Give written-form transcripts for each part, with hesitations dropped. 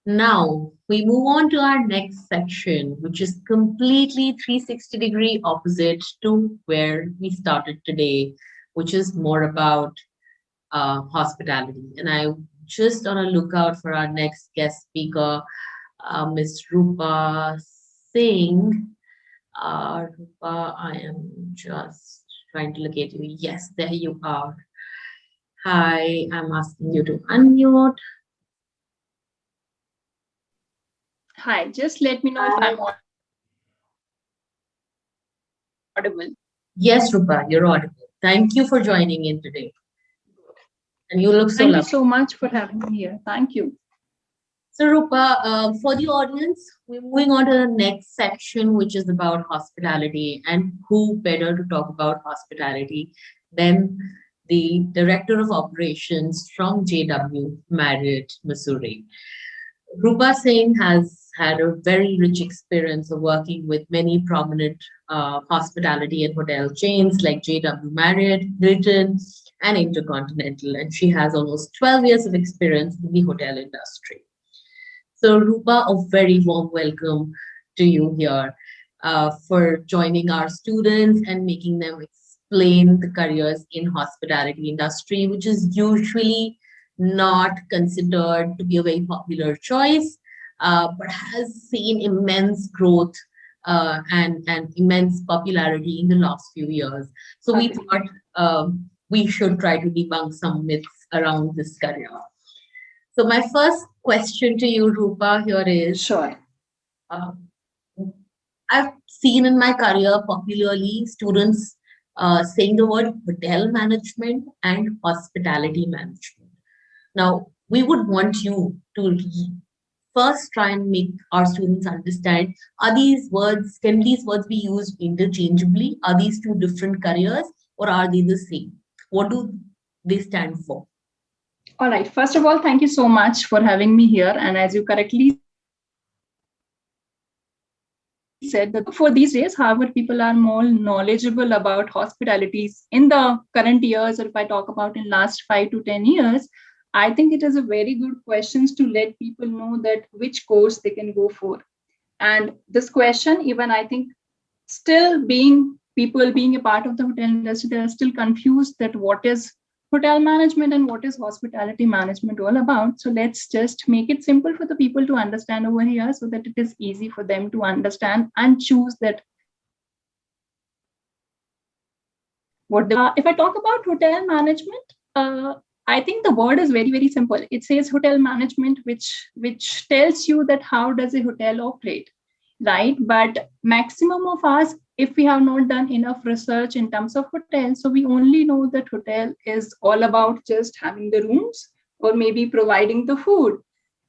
Now we move on to our next section, which is completely 360-degree opposite to where we started today, which is more about hospitality. And I just on a lookout for our next guest speaker, Miss Roopa Singh. Roopa, I am just trying to locate you. Yes, there you are. Hi, I'm asking you to unmute. Hi, just let me know if I'm audible. Yes, Roopa, you're audible. Thank you for joining in today. And you look so Thank you lovely. so much for having me here. Thank you. So, Rupa, for the audience, we're moving on to the next section, which is about hospitality. And who better to talk about hospitality than the Director of Operations from JW Marriott, Missouri? Roopa Singh has had a very rich experience of working with many prominent hospitality and hotel chains like JW Marriott, Hilton, and Intercontinental. And she has almost 12 years of experience in the hotel industry. So, Rupa, a very warm welcome to you here for joining our students and making them explain the careers in hospitality industry, which is usually not considered to be a very popular choice, but has seen immense growth and immense popularity in the last few years. So we thought we should try to debunk some myths around this career. So my first question to you, Rupa, here is, Sure. uh, I've seen in my career popularly students saying the word hotel management and hospitality management. Now, we would want you to first try and make our students understand, can these words be used interchangeably? Are these two different careers or are they the same? What do they stand for? All right. First of all, thank you so much for having me here. And as you correctly said, that for these days, however, people are more knowledgeable about hospitalities in the current years, or if I talk about in last 5 to 10 years, I think it is a very good questions to let people know that which course they can go for. And this question, even I think, still being people being a part of the hotel industry, they are still confused that what is hotel management and what is hospitality management all about. So let's just make it simple for the people to understand over here so that it is easy for them to understand and choose that what they if I talk about hotel management, I think the word is very, very simple. It says hotel management, which tells you that how does a hotel operate, right? But maximum of us, if we have not done enough research in terms of hotels, so we only know that hotel is all about just having the rooms or maybe providing the food,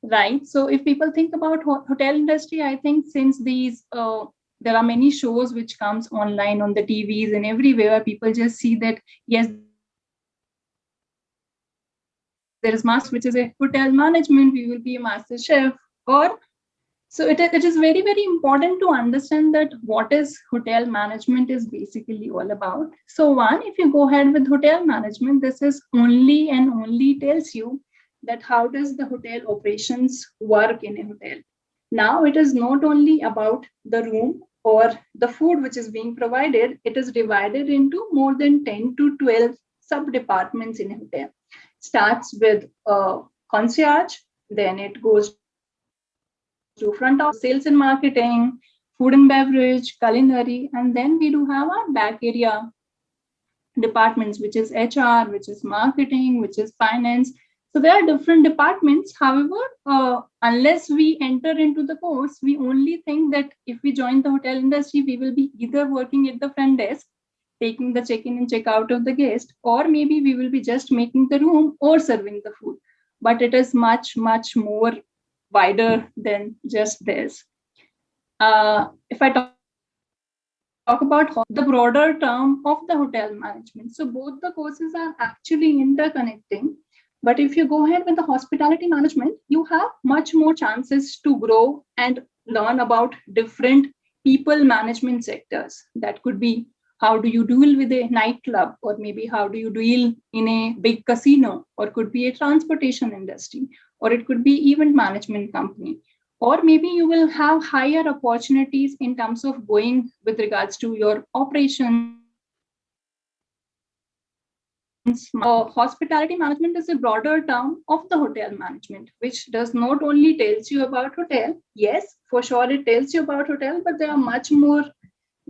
right? So if people think about hotel industry, I think since these there are many shows which comes online on the TVs and everywhere, people just see that yes, there is master chef, which is a hotel management, we will be a master chef, or so it is very, very important to understand that what is hotel management is basically all about. So one, if you go ahead with hotel management, this is only and only tells you that how does the hotel operations work in a hotel. Now it is not only about the room or the food which is being provided, it is divided into more than 10 to 12 sub departments in a hotel. Starts with concierge, then it goes to front office, sales and marketing, food and beverage, culinary, and then we do have our back area departments, which is HR, which is marketing, which is finance. So there are different departments. However, unless we enter into the course, we only think that if we join the hotel industry, we will be either working at the front desk, taking the check-in and check-out of the guest, or maybe we will be just making the room or serving the food. But it is much, much more wider than just this. If I talk about the broader term of the hotel management, so both the courses are actually interconnecting. But if you go ahead with the hospitality management, you have much more chances to grow and learn about different people management sectors. That could be how do you deal with a nightclub, or maybe how do you deal in a big casino, or could be a transportation industry, or it could be event management company, or maybe you will have higher opportunities in terms of going with regards to your operations. Hospitality management is a broader term of the hotel management, which does not only tells you about hotel. Yes, for sure it tells you about hotel, but there are much more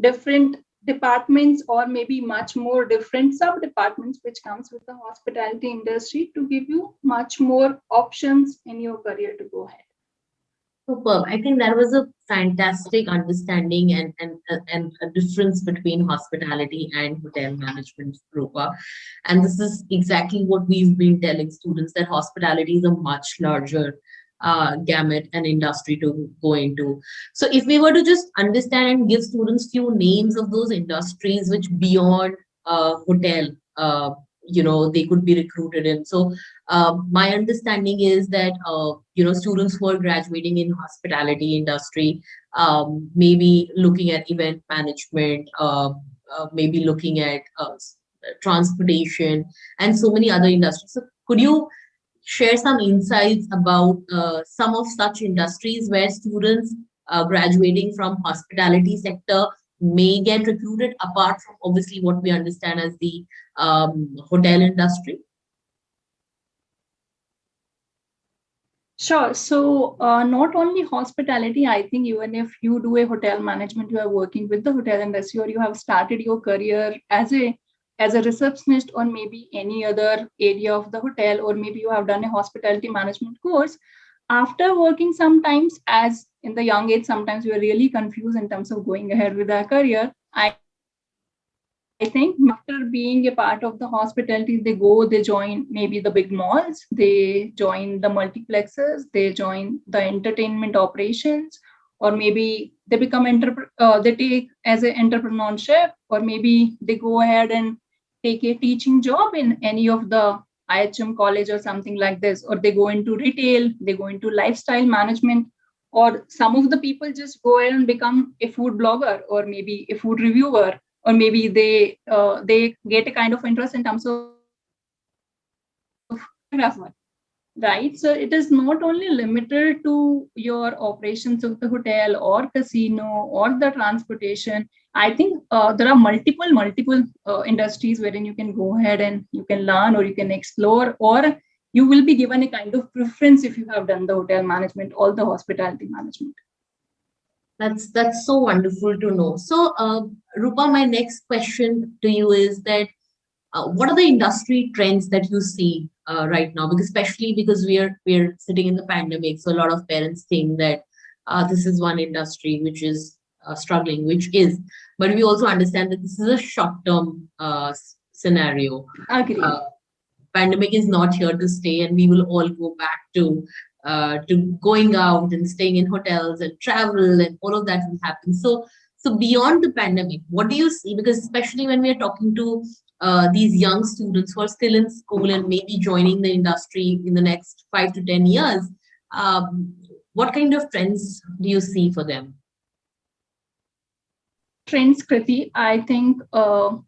different departments, or maybe much more different sub departments which comes with the hospitality industry to give you much more options in your career to go ahead. Superb. I think that was a fantastic understanding and a difference between hospitality and hotel management, Rupa. And this is exactly what we've been telling students, that hospitality is a much larger gamut and industry to go into. So if we were to just understand and give students few names of those industries which beyond hotel, they could be recruited in. So my understanding is that students who are graduating in hospitality industry, maybe looking at event management, maybe looking at transportation, and so many other industries. So could you share some insights about some of such industries where students graduating from hospitality sector may get recruited, apart from obviously what we understand as the hotel industry? Sure. So, not only hospitality, I think even if you do a hotel management, you are working with the hotel industry, or you have started your career as a receptionist, or maybe any other area of the hotel, or maybe you have done a hospitality management course. After working sometimes as in the young age, sometimes we are really confused in terms of going ahead with our career. I think after being a part of the hospitality, they join maybe the big malls, they join the multiplexes, they join the entertainment operations, or maybe they become they take as an entrepreneurship, or maybe they go ahead and take a teaching job in any of the IHM college or something like this, or they go into retail, they go into lifestyle management, or some of the people just go ahead and become a food blogger, or maybe a food reviewer, or maybe they get a kind of interest in terms of photographer, right? So it is not only limited to your operations of the hotel or casino or the transportation. I think there are multiple industries wherein you can go ahead and you can learn, or you can explore, or you will be given a kind of preference if you have done the hotel management or the hospitality management. That's so wonderful to know. So, Rupa, my next question to you is that what are the industry trends that you see right now? Because especially because we're sitting in the pandemic, so a lot of parents think that this is one industry which is struggling, which is, but we also understand that this is a short-term scenario. Agree. Pandemic is not here to stay, and we will all go back to going out and staying in hotels and travel, and all of that will happen. So beyond the pandemic, what do you see? Because especially when we are talking to these young students who are still in school and maybe joining the industry in the next 5 to 10 years, what kind of trends do you see for them? Trends, Kriti, I think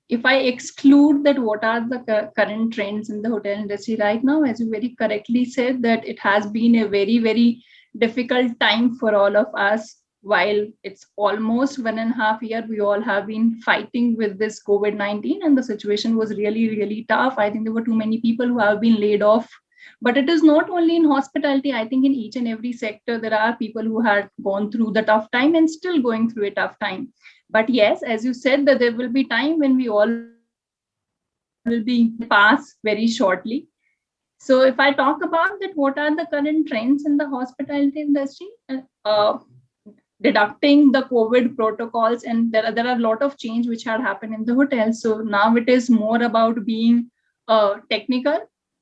if I exclude that, what are the current trends in the hotel industry right now, as you very correctly said, that it has been a very difficult time for all of us. While it's almost 1.5 years, we all have been fighting with this COVID-19, and the situation was really tough. I think there were too many people who have been laid off. But it is not only in hospitality. I think in each and every sector, there are people who had gone through the tough time and still going through a tough time. But yes, as you said, that there will be time when we all will be pass very shortly. So if I talk about that, what are the current trends in the hospitality industry? Uh, Deducting the COVID protocols, and there are a lot of change which had happened in the hotel. So now it is more about being technical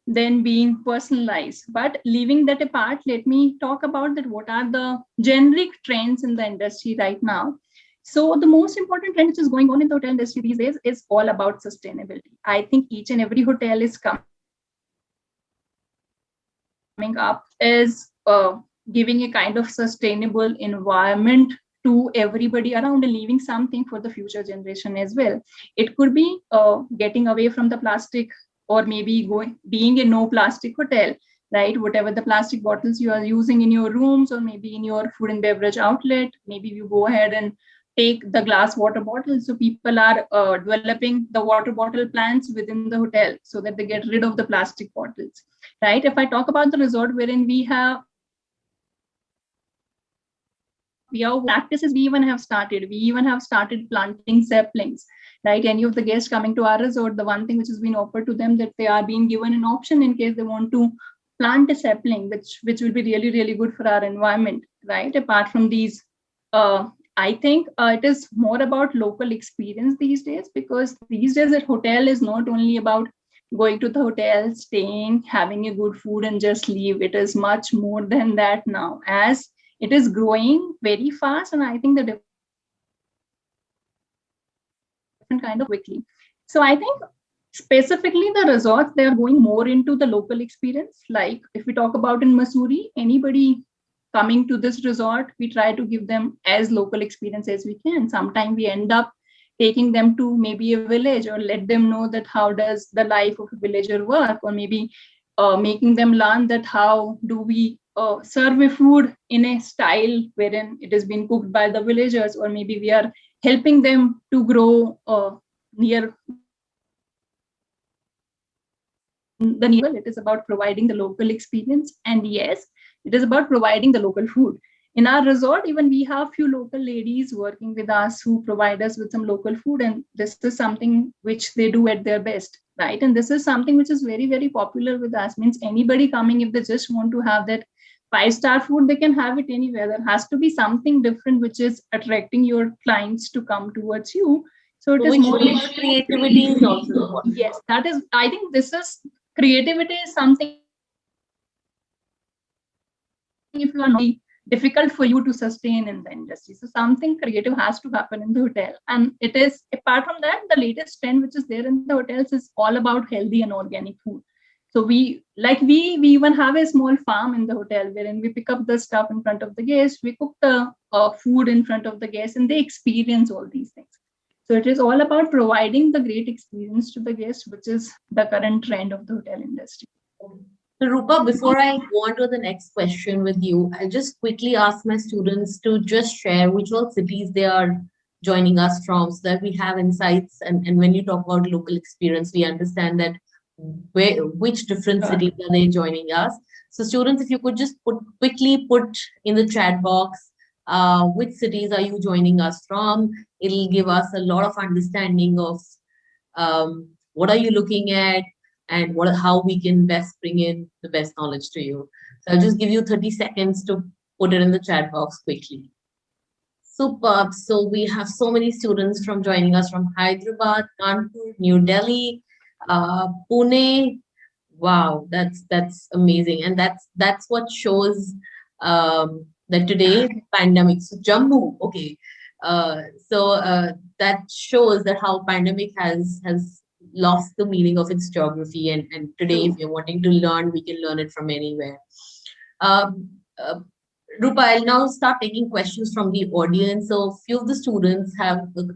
than being personalized. But leaving that apart, let me talk about that. What are the generic trends in the industry right now? So the most important trend which is going on in the hotel industry these days is all about sustainability. I think each and every hotel is coming up is giving a kind of sustainable environment to everybody around and leaving something for the future generation as well. It could be getting away from the plastic, or maybe being a no plastic hotel, right? Whatever the plastic bottles you are using in your rooms or maybe in your food and beverage outlet, maybe you go ahead and take the glass water bottles. So people are developing the water bottle plants within the hotel so that they get rid of the plastic bottles, right? If I talk about the resort wherein we have practices, we even have started planting saplings, right? Any of the guests coming to our resort, the one thing which has been offered to them, that they are being given an option in case they want to plant a sapling, which will be really, really good for our environment, right? Apart from these, I think it is more about local experience these days, because these days at hotel is not only about going to the hotel, staying, having a good food and just leave. It is much more than that now, as it is growing very fast, and I think the different kind of quickly. So I think specifically the resorts, they are going more into the local experience. Like if we talk about in Missouri, anybody coming to this resort, we try to give them as local experience as we can. Sometimes we end up taking them to maybe a village, or let them know that how does the life of a villager work, or maybe making them learn that how do we serve a food in a style wherein it has been cooked by the villagers, or maybe we are helping them to grow near the near. It is about providing the local experience, and yes, it is about providing the local food. In our resort, even we have few local ladies working with us who provide us with some local food, and this is something which they do at their best, right? And this is something which is very, very popular with us. Means anybody coming, if they just want to have that 5-star food, they can have it anywhere. There has to be something different which is attracting your clients to come towards you. So it is more creativity is also important. Yes, that is, I think this is, creativity is something, if you are not, difficult for you to sustain in the industry. So something creative has to happen in the hotel. And it is, apart from that, the latest trend which is there in the hotels is all about healthy and organic food. So we even have a small farm in the hotel wherein we pick up the stuff in front of the guests, we cook the food in front of the guests, and they experience all these things. So it is all about providing the great experience to the guests, which is the current trend of the hotel industry. So, Rupa, before I go on to the next question with you, I'll just quickly ask my students to just share which all cities they are joining us from, so that we have insights. And when you talk about local experience, we understand that which different cities are they joining us. So, students, if you could just quickly put in the chat box which cities are you joining us from, it'll give us a lot of understanding of what are you looking at, and how we can best bring in the best knowledge to you. So I'll just give you 30 seconds to put it in the chat box quickly. Superb. So we have so many students from joining us from Hyderabad, Kanpur, New Delhi, Pune. Wow, that's amazing, and that's what shows that today pandemic. So Jammu, okay. That shows that how pandemic has lost the meaning of its geography, and today if you're wanting to learn, we can learn it from anywhere. Rupa, I'll now start taking questions from the audience. So few of the students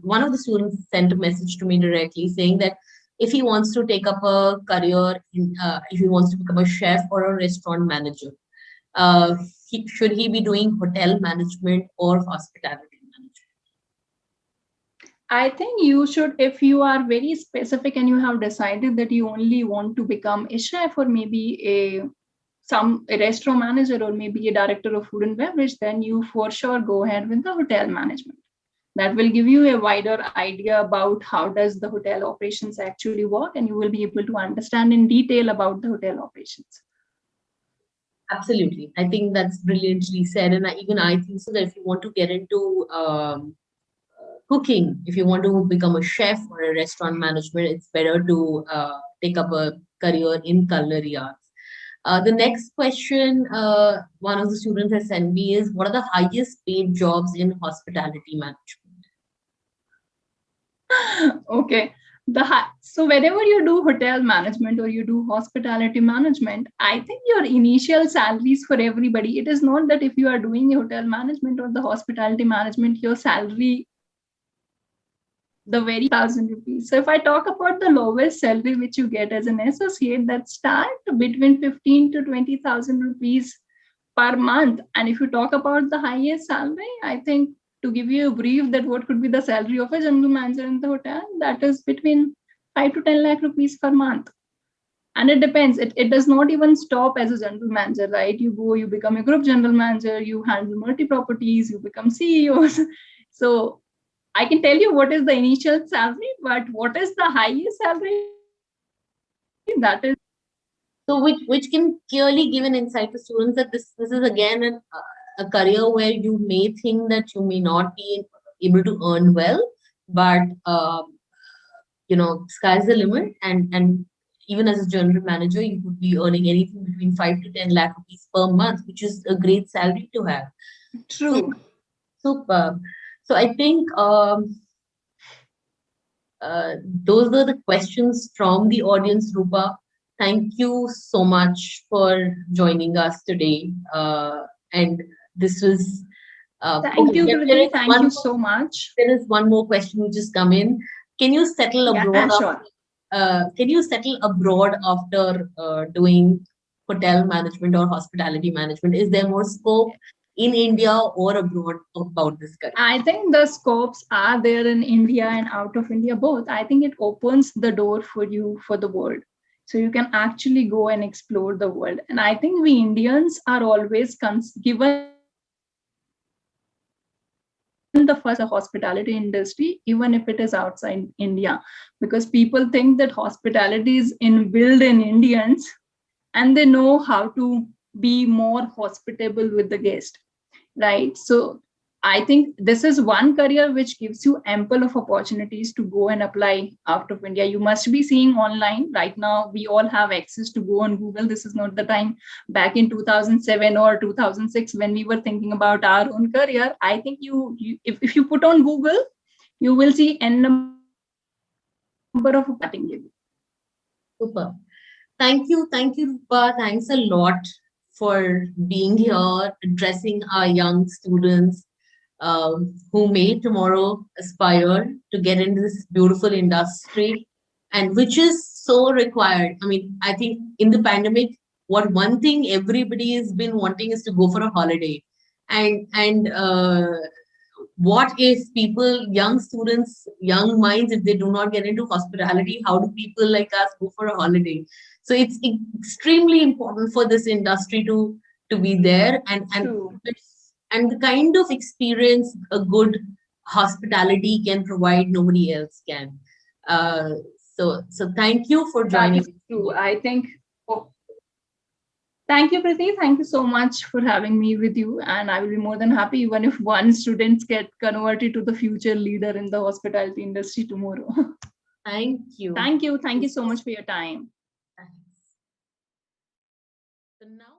one of the students sent a message to me directly saying that if he wants to take up a career if he wants to become a chef or a restaurant manager, should he be doing hotel management or hospitality? I think you should, if you are very specific and you have decided that you only want to become a chef, or maybe a restaurant manager, or maybe a director of food and beverage, then you for sure go ahead with the hotel management. That will give you a wider idea about how does the hotel operations actually work, and you will be able to understand in detail about the hotel operations. Absolutely. I think that's brilliantly said. And even I think so that if you want to get into cooking, if you want to become a chef or a restaurant management, it's better to take up a career in culinary arts. The next question one of the students has sent me is, what are the highest paid jobs in hospitality management? Okay. So whenever you do hotel management or you do hospitality management, I think your initial salaries for everybody, it is not that if you are doing hotel management or the hospitality management, your salary, the very 1,000 rupees. So if I talk about the lowest salary which you get as an associate, that start between 15 to 20,000 rupees per month. And if you talk about the highest salary, I think, to give you a brief, that what could be the salary of a general manager in the hotel, that is between 5 to 10 lakh rupees per month. And it depends. It does not even stop as a general manager, right? You go, you become a group general manager, you handle multi properties, you become CEOs. So I can tell you what is the initial salary, but what is the highest salary, that is. So which can clearly give an insight to students that this is again a career where you may think that you may not be able to earn well, but sky's the limit, and even as a general manager, you could be earning anything between 5 to 10 lakh rupees per month, which is a great salary to have. True. Superb. So I think those were the questions from the audience, Rupa. Thank you so much for joining us today. And this was Thank you, there Kriti. is Thank you so much. there is one more question which has come in. Can you settle Yeah, abroad? sure. Can you settle abroad after doing hotel management or hospitality management? Is there more scope in India or abroad about this career? I think the scopes are there in India and out of India both. I think it opens the door for you for the world. So you can actually go and explore the world. And I think we Indians are always given the first hospitality industry, even if it is outside India, because people think that hospitality is inbuilt in Indians and they know how to be more hospitable with the guest, right? So I think this is one career which gives you ample of opportunities to go and apply out of India. You must be seeing online right now. We all have access to go on Google. This is not the time back in 2007 or 2006 when we were thinking about our own career. I think if you put on Google, you will see n number of opportunities. Super. Thank you, Rupa. Thanks a lot for being here, addressing our young students who may tomorrow aspire to get into this beautiful industry, and which is so required. I mean, I think in the pandemic, what one thing everybody has been wanting is to go for a holiday, and what if people, young students, young minds, if they do not get into hospitality, how do people like us go for a holiday? So it's extremely important for this industry to be there, and the kind of experience a good hospitality can provide, nobody else can. Uh, so thank you for That joining. is true. I think. Thank you, Kriti. Thank you so much for having me with you. And I will be more than happy even if one student get converted to the future leader in the hospitality industry tomorrow. Thank you. Thank you. Thank you so much for your time. Thanks. So now